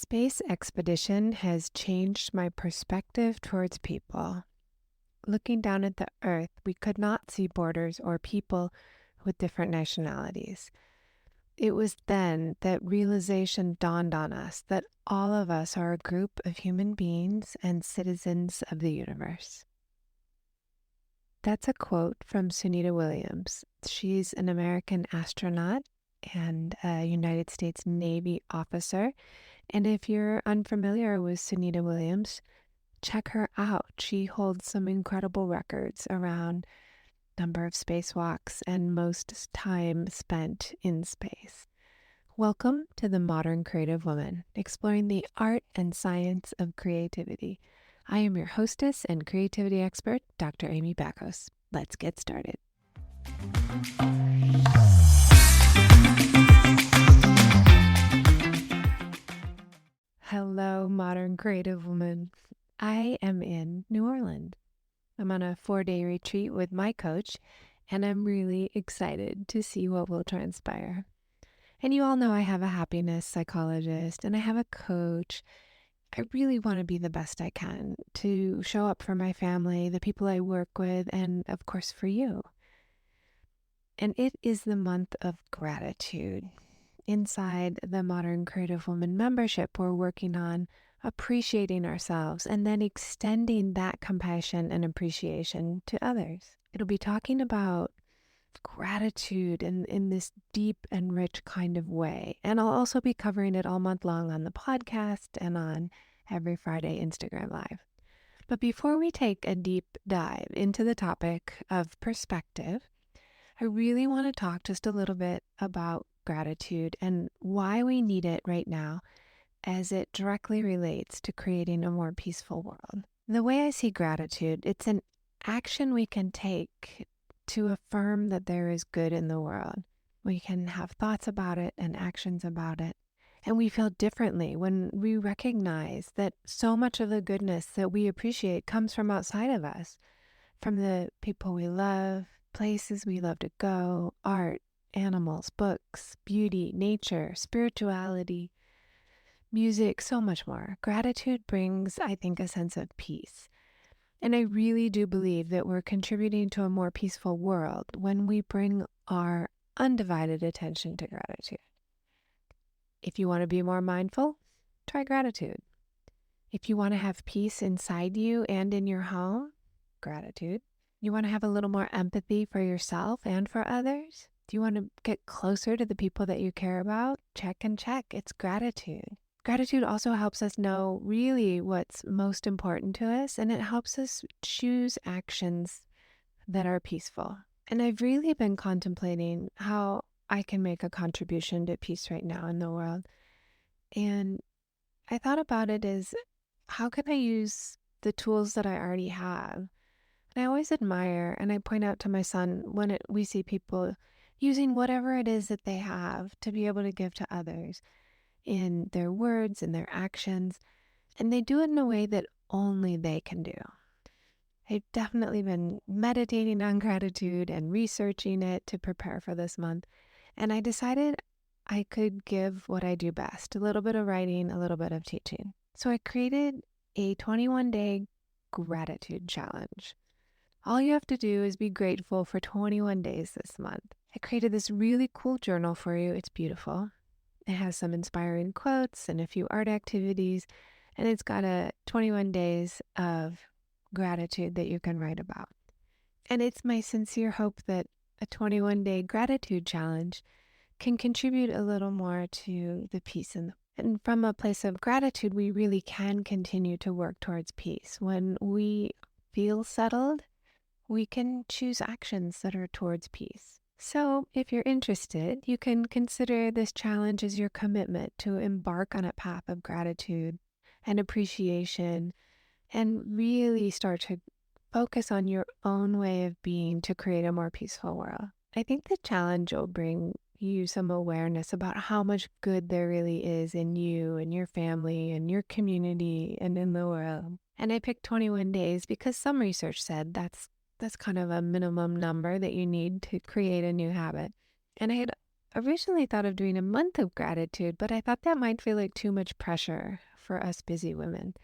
Space expedition has changed my perspective towards people. Looking down at the Earth, we could not see borders or people with different nationalities. It was then that realization dawned on us that all of us are a group of human beings and citizens of the universe. That's a quote from Sunita Williams. She's an American astronaut and a United States Navy officer. And if you're unfamiliar with Sunita Williams, check her out. She holds some incredible records around number of spacewalks and most time spent in space. Welcome to The Modern Creative Woman, exploring the art and science of creativity. I am your hostess and creativity expert, Dr. Amy Backos. Let's get started. Hello, Modern Creative Woman. I am in New Orleans. I'm on a 4-day retreat with my coach, and I'm really excited to see what will transpire. And you all know I have a happiness psychologist and I have a coach. I really want to be the best I can to show up for my family, the people I work with, and of course for you. And it is the month of gratitude. Inside the Modern Creative Woman membership, we're working on appreciating ourselves and then extending that compassion and appreciation to others. It'll be talking about gratitude in this deep and rich kind of way. And I'll also be covering it all month long on the podcast and on every Friday Instagram Live. But before we take a deep dive into the topic of perspective, I really want to talk just a little bit about gratitude and why we need it right now as it directly relates to creating a more peaceful world. The way I see gratitude, it's an action we can take to affirm that there is good in the world. We can have thoughts about it and actions about it. And we feel differently when we recognize that so much of the goodness that we appreciate comes from outside of us, from the people we love, places we love to go, art, animals, books, beauty, nature, spirituality, music, so much more. Gratitude brings, I think, a sense of peace. And I really do believe that we're contributing to a more peaceful world when we bring our undivided attention to gratitude. If you want to be more mindful, try gratitude. If you want to have peace inside you and in your home, gratitude. You want to have a little more empathy for yourself and for others? Do you want to get closer to the people that you care about? Check and check. It's gratitude. Gratitude also helps us know really what's most important to us, and it helps us choose actions that are peaceful. And I've really been contemplating how I can make a contribution to peace right now in the world. And I thought about it as, how can I use the tools that I already have? And I always admire, and I point out to my son when we see people using whatever it is that they have to be able to give to others in their words and their actions, and they do it in a way that only they can do. I've definitely been meditating on gratitude and researching it to prepare for this month, and I decided I could give what I do best, a little bit of writing, a little bit of teaching. So I created a 21-day gratitude challenge. All you have to do is be grateful for 21 days this month. I created this really cool journal for you. It's beautiful. It has some inspiring quotes and a few art activities, and it's got a 21 days of gratitude that you can write about. And it's my sincere hope that a 21-day gratitude challenge can contribute a little more to the peace and from a place of gratitude, we really can continue to work towards peace. When we feel settled, we can choose actions that are towards peace. So if you're interested, you can consider this challenge as your commitment to embark on a path of gratitude and appreciation and really start to focus on your own way of being to create a more peaceful world. I think the challenge will bring you some awareness about how much good there really is in you and your family and your community and in the world. And I picked 21 days because some research said that's kind of a minimum number that you need to create a new habit. And I had originally thought of doing a month of gratitude, but I thought that might feel like too much pressure for us busy women.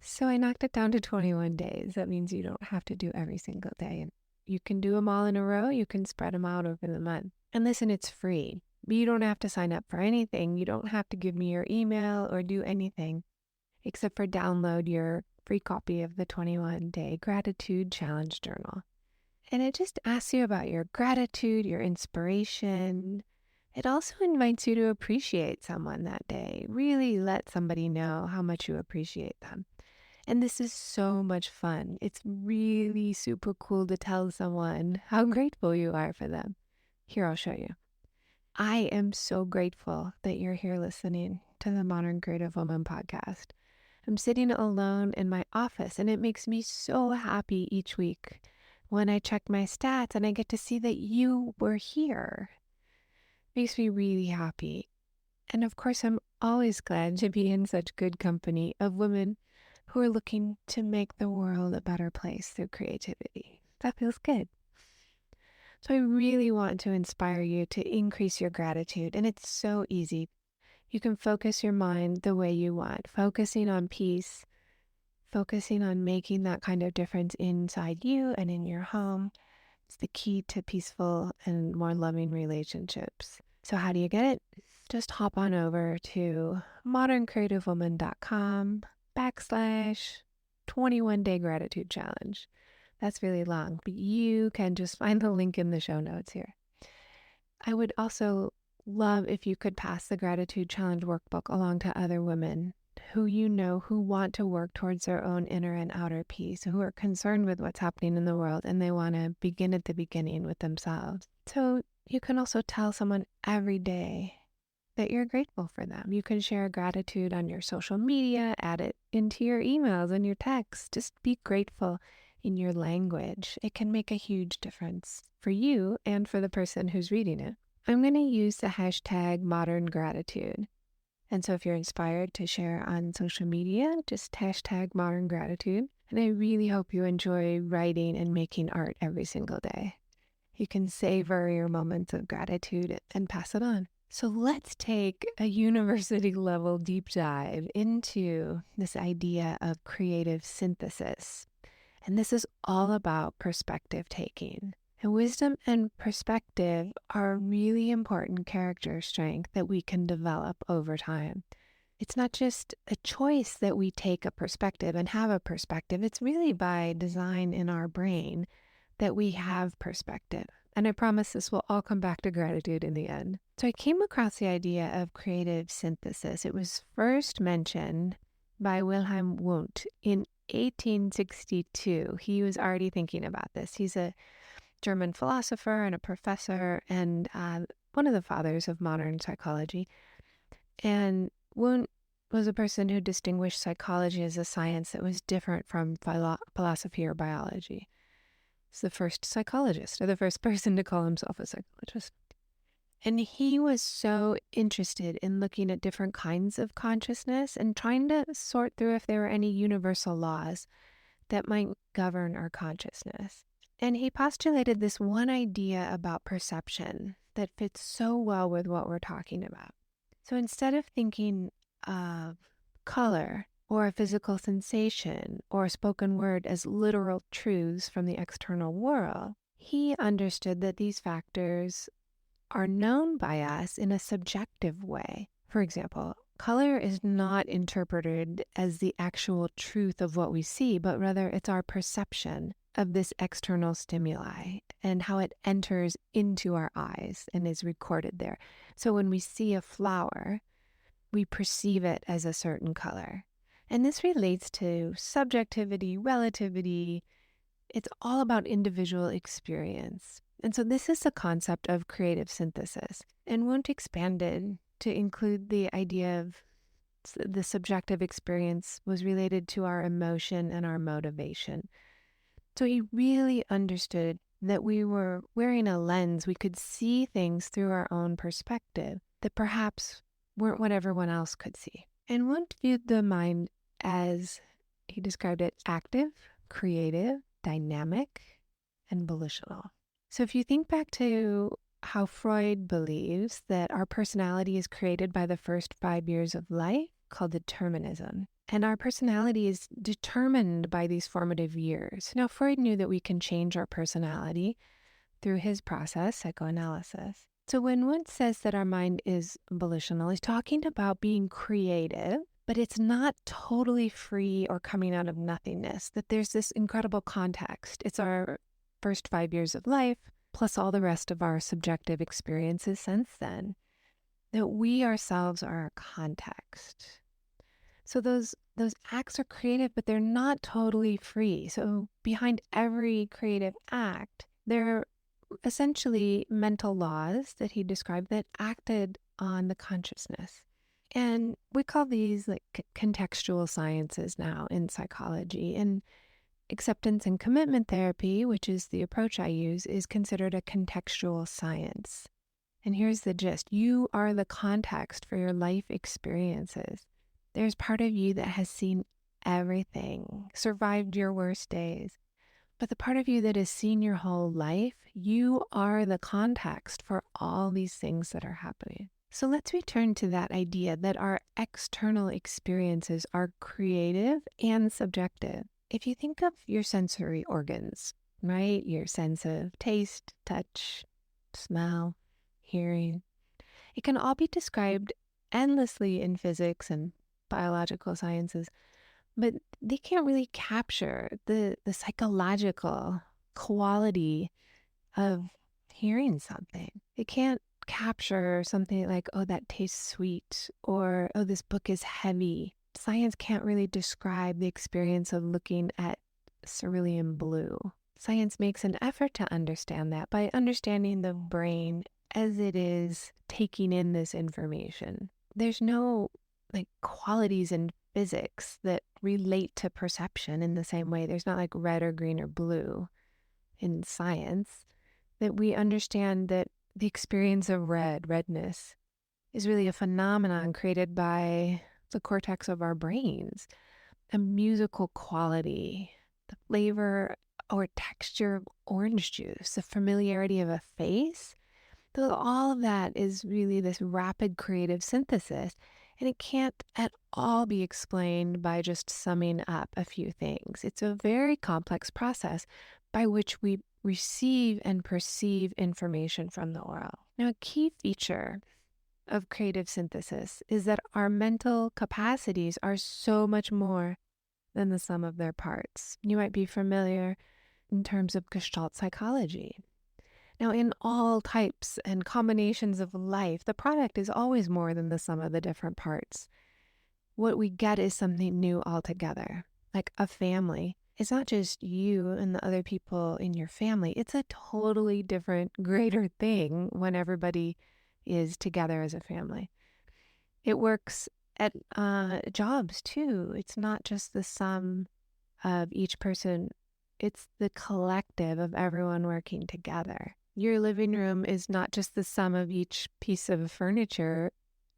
So I knocked it down to 21 days. That means you don't have to do every single day. And you can do them all in a row. You can spread them out over the month. And listen, it's free. You don't have to sign up for anything. You don't have to give me your email or do anything except for download your free copy of the 21-day gratitude challenge journal. And it just asks you about your gratitude, your inspiration. It also invites you to appreciate someone that day. Really let somebody know how much you appreciate them. And this is so much fun. It's really super cool to tell someone how grateful you are for them. Here, I'll show you. I am so grateful that you're here listening to the Modern Creative Woman podcast. I'm sitting alone in my office, and it makes me so happy each week when I check my stats and I get to see that you were here. Makes me really happy. And of course, I'm always glad to be in such good company of women who are looking to make the world a better place through creativity. That feels good. So I really want to inspire you to increase your gratitude, and it's so easy. You can focus your mind the way you want, focusing on peace, focusing on making that kind of difference inside you and in your home. It's the key to peaceful and more loving relationships. So how do you get it? Just hop on over to moderncreativewoman.com/21-day gratitude challenge. That's really long, but you can just find the link in the show notes here. I would also love if you could pass the gratitude challenge workbook along to other women who you know who want to work towards their own inner and outer peace, who are concerned with what's happening in the world, and they want to begin at the beginning with themselves. So you can also tell someone every day that you're grateful for them. You can share gratitude on your social media, add it into your emails and your texts. Just be grateful in your language. It can make a huge difference for you and for the person who's reading it. I'm going to use the hashtag modern gratitude. And so if you're inspired to share on social media, just hashtag modern gratitude. And I really hope you enjoy writing and making art every single day. You can savor your moments of gratitude and pass it on. So let's take a university level deep dive into this idea of creative synthesis. And this is all about perspective taking. And wisdom and perspective are a really important character strength that we can develop over time. It's not just a choice that we take a perspective and have a perspective. It's really by design in our brain that we have perspective. And I promise this will all come back to gratitude in the end. So I came across the idea of creative synthesis. It was first mentioned by Wilhelm Wundt in 1862. He was already thinking about this. He's a German philosopher and a professor and one of the fathers of modern psychology. And Wundt was a person who distinguished psychology as a science that was different from philosophy or biology. He's the first psychologist, or the first person to call himself a psychologist. And he was so interested in looking at different kinds of consciousness and trying to sort through if there were any universal laws that might govern our consciousness. And he postulated this one idea about perception that fits so well with what we're talking about. So instead of thinking of color or a physical sensation or a spoken word as literal truths from the external world, he understood that these factors are known by us in a subjective way. For example, color is not interpreted as the actual truth of what we see, but rather it's our perception of this external stimuli and how it enters into our eyes and is recorded there. So when we see a flower, we perceive it as a certain color. And this relates to subjectivity, relativity. It's all about individual experience. And so this is the concept of creative synthesis. And Wundt expanded to include the idea of the subjective experience was related to our emotion and our motivation. So he really understood that we were wearing a lens. We could see things through our own perspective that perhaps weren't what everyone else could see. And Wundt viewed the mind as, he described it, active, creative, dynamic, and volitional. So if you think back to how Freud believes that our personality is created by the first 5 years of life, called determinism. And our personality is determined by these formative years. Now, Freud knew that we can change our personality through his process, psychoanalysis. So when one says that our mind is volitional, he's talking about being creative, but it's not totally free or coming out of nothingness, that there's this incredible context. It's our first 5 years of life, plus all the rest of our subjective experiences since then, that we ourselves are our context. So those acts are creative, but they're not totally free. So behind every creative act, there are essentially mental laws that he described that acted on the consciousness. And we call these like contextual sciences now in psychology. And acceptance and commitment therapy, which is the approach I use, is considered a contextual science. And here's the gist. You are the context for your life experiences. There's part of you that has seen everything, survived your worst days. But the part of you that has seen your whole life, you are the context for all these things that are happening. So let's return to that idea that our external experiences are creative and subjective. If you think of your sensory organs, right? Your sense of taste, touch, smell, hearing, it can all be described endlessly in physics and biological sciences, but they can't really capture the psychological quality of hearing something. It can't capture something like, oh, that tastes sweet, or, oh, this book is heavy. Science can't really describe the experience of looking at cerulean blue. Science makes an effort to understand that by understanding the brain as it is taking in this information. There's no like qualities in physics that relate to perception in the same way. There's not like red or green or blue in science, that we understand that the experience of redness, is really a phenomenon created by the cortex of our brains. A musical quality, the flavor or texture of orange juice, the familiarity of a face. So all of that is really this rapid creative synthesis, and it can't at all be explained by just summing up a few things. It's a very complex process by which we receive and perceive information from the world. Now, a key feature of creative synthesis is that our mental capacities are so much more than the sum of their parts. You might be familiar in terms of Gestalt psychology. Now, in all types and combinations of life, the product is always more than the sum of the different parts. What we get is something new altogether. Like a family, it's not just you and the other people in your family. It's a totally different, greater thing when everybody is together as a family. It works at jobs too. It's not just the sum of each person. It's the collective of everyone working together. Your living room is not just the sum of each piece of furniture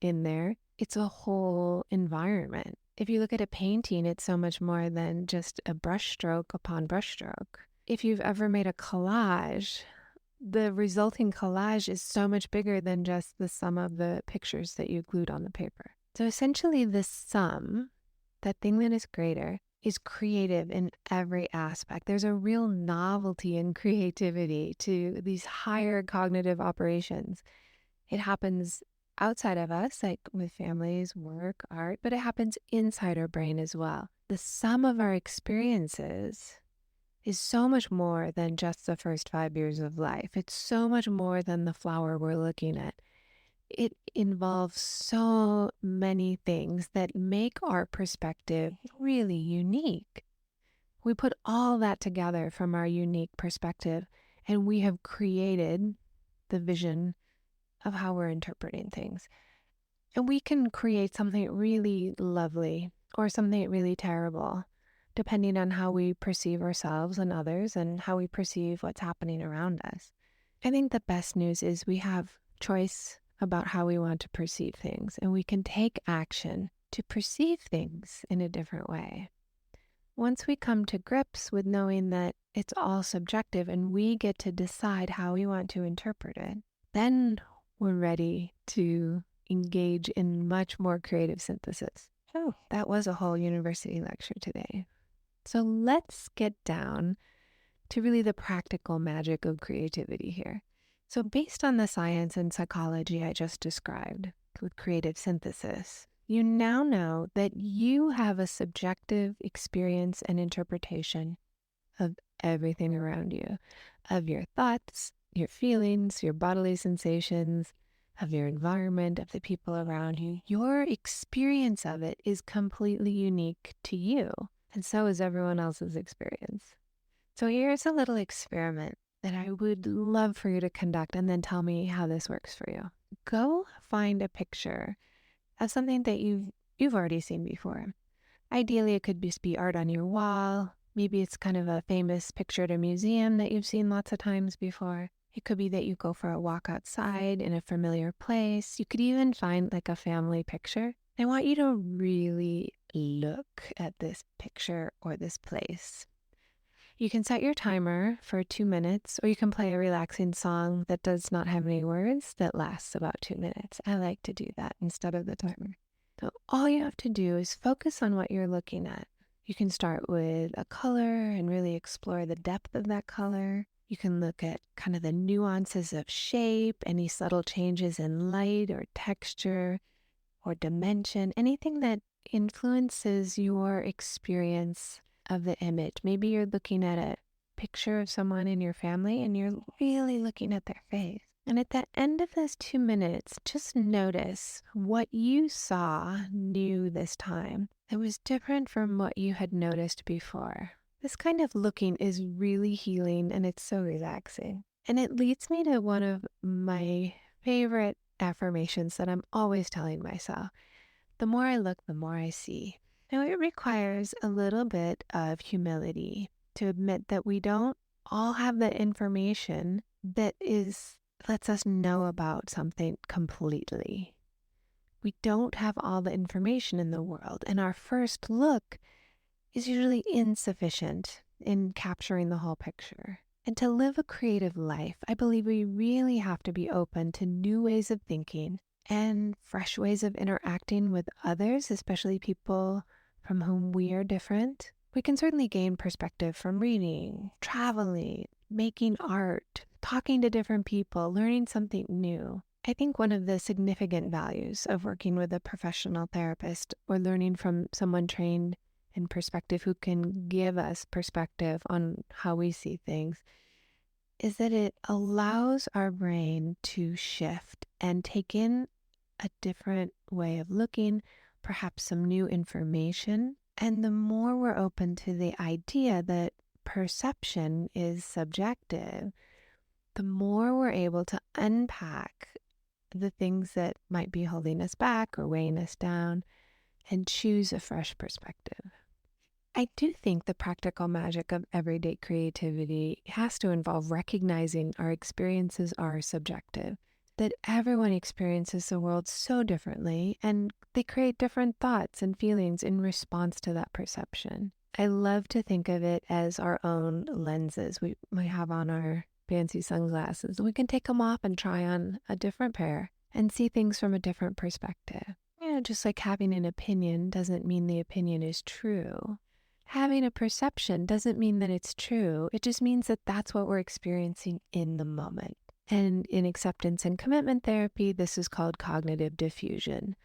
in there. It's a whole environment. If you look at a painting, it's so much more than just a brushstroke upon brushstroke. If you've ever made a collage, the resulting collage is so much bigger than just the sum of the pictures that you glued on the paper. So essentially the sum, that thing that is greater, is creative in every aspect. There's a real novelty and creativity to these higher cognitive operations. It happens outside of us, like with families, work, art, but it happens inside our brain as well. The sum of our experiences is so much more than just the first 5 years of life. It's so much more than the flower we're looking at. It involves so many things that make our perspective really unique. We put all that together from our unique perspective, and we have created the vision of how we're interpreting things. And we can create something really lovely or something really terrible, depending on how we perceive ourselves and others and how we perceive what's happening around us. I think the best news is we have choice about how we want to perceive things, and we can take action to perceive things in a different way. Once we come to grips with knowing that it's all subjective and we get to decide how we want to interpret it, then we're ready to engage in much more creative synthesis. Oh, that was a whole university lecture today. So let's get down to really the practical magic of creativity here. So, based on the science and psychology I just described with creative synthesis, you now know that you have a subjective experience and interpretation of everything around you, of your thoughts, your feelings, your bodily sensations, of your environment, of the people around you. Your experience of it is completely unique to you, and so is everyone else's experience. So here's a little experiment that I would love for you to conduct and then tell me how this works for you. Go find a picture of something that you've already seen before. Ideally, it could just be art on your wall. Maybe it's kind of a famous picture at a museum that you've seen lots of times before. It could be that you go for a walk outside in a familiar place. You could even find like a family picture. I want you to really look at this picture or this place. You can set your timer for 2 minutes, or you can play a relaxing song that does not have any words that lasts about 2 minutes. I like to do that instead of the timer. So all you have to do is focus on what you're looking at. You can start with a color and really explore the depth of that color. You can look at kind of the nuances of shape, any subtle changes in light or texture or dimension, anything that influences your experience of the image. Maybe you're looking at a picture of someone in your family and you're really looking at their face. And at the end of those 2 minutes, just notice what you saw new this time that was different from what you had noticed before. This kind of looking is really healing and it's so relaxing. And it leads me to one of my favorite affirmations that I'm always telling myself. The more I look, the more I see. Now, it requires a little bit of humility to admit that we don't all have the information that lets us know about something completely. We don't have all the information in the world, and our first look is usually insufficient in capturing the whole picture. And to live a creative life, I believe we really have to be open to new ways of thinking and fresh ways of interacting with others, especially people from whom we are different. We can certainly gain perspective from reading, traveling, making art, talking to different people, learning something new. I think one of the significant values of working with a professional therapist or learning from someone trained in perspective who can give us perspective on how we see things is that it allows our brain to shift and take in a different way of looking, perhaps some new information. And the more we're open to the idea that perception is subjective, the more we're able to unpack the things that might be holding us back or weighing us down and choose a fresh perspective. I do think the practical magic of everyday creativity has to involve recognizing our experiences are subjective, that everyone experiences the world so differently and they create different thoughts and feelings in response to that perception. I love to think of it as our own lenses we have on our fancy sunglasses. We can take them off and try on a different pair and see things from a different perspective. Just like having an opinion doesn't mean the opinion is true. Having a perception doesn't mean that it's true. It just means that that's what we're experiencing in the moment. And in acceptance and commitment therapy, this is called cognitive diffusion.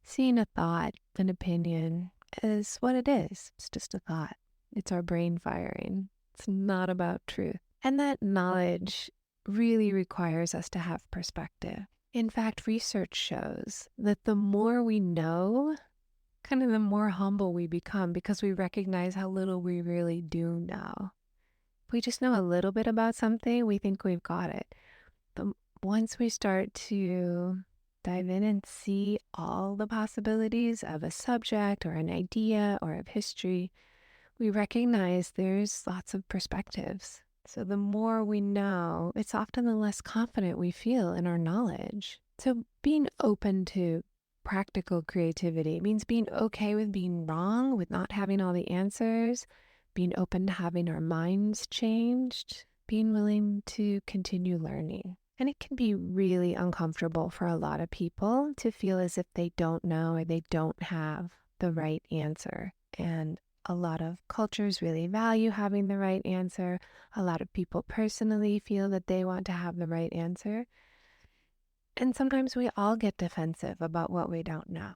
Seeing a thought, an opinion, is what it is. It's just a thought. It's our brain firing. It's not about truth. And that knowledge really requires us to have perspective. In fact, research shows that the more we know, kind of the more humble we become because we recognize how little we really do know. If we just know a little bit about something, we think we've got it. But once we start to dive in and see all the possibilities of a subject or an idea or of history, we recognize there's lots of perspectives. So the more we know, it's often the less confident we feel in our knowledge. So being open to practical creativity means being okay with being wrong, with not having all the answers, being open to having our minds changed, being willing to continue learning. And it can be really uncomfortable for a lot of people to feel as if they don't know or they don't have the right answer. And a lot of cultures really value having the right answer. A lot of people personally feel that they want to have the right answer. And sometimes we all get defensive about what we don't know.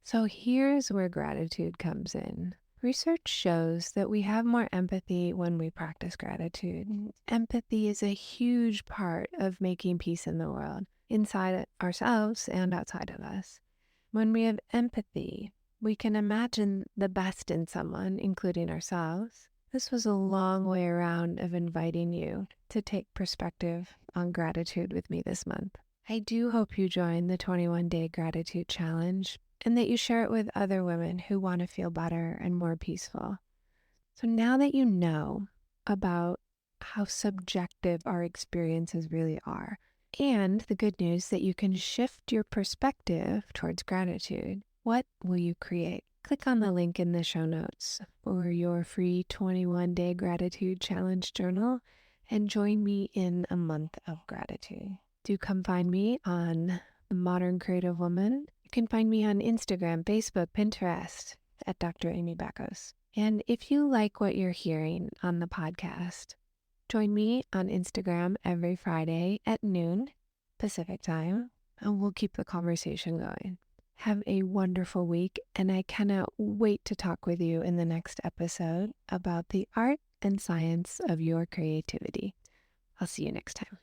So here's where gratitude comes in. Research shows that we have more empathy when we practice gratitude. Empathy is a huge part of making peace in the world, inside ourselves and outside of us. When we have empathy, we can imagine the best in someone, including ourselves. This was a long way around of inviting you to take perspective on gratitude with me this month. I do hope you join the 21-day gratitude challenge and that you share it with other women who want to feel better and more peaceful. So now that you know about how subjective our experiences really are, and the good news that you can shift your perspective towards gratitude, what will you create? Click on the link in the show notes for your free 21-day gratitude challenge journal and join me in a month of gratitude. Do come find me on The Modern Creative Woman. You can find me on Instagram, Facebook, Pinterest at Dr. Amy Backos. And if you like what you're hearing on the podcast, join me on Instagram every Friday at noon Pacific time, and we'll keep the conversation going. Have a wonderful week, and I cannot wait to talk with you in the next episode about the art and science of your creativity. I'll see you next time.